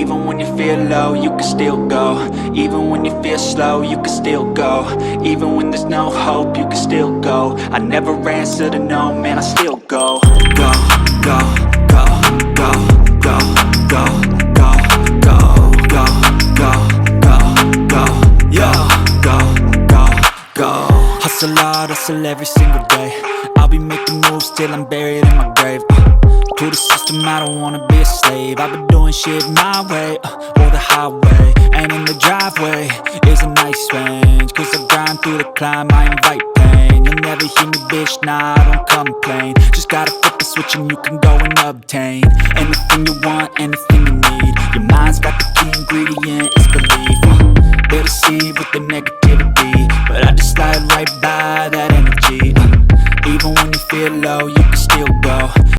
Even when you feel low, you can still go. Even when you feel slow, you can still go. Even when there's no hope, you can still go. I never answer to no, man, I still go. Go, go, go, go, go, go, go, go, go, go, go, go, yo, go, go, go. Hustle hard, hustle every single day. I'll be making moves till I'm buried in my grave. To the system, I don't wanna be a slave. I've been doing shit my way, or the highway. And in the driveway is a nice range, cause I grind through the climb, I invite pain. You'll never hear me, bitch, nah, I don't complain. Just gotta flip the switch and you can go and obtain anything you want, anything you need. Your mind's got the key ingredient, it's belief. They're deceived with the negativity, but I just slide right by that energy. Even when you feel low, you can still go.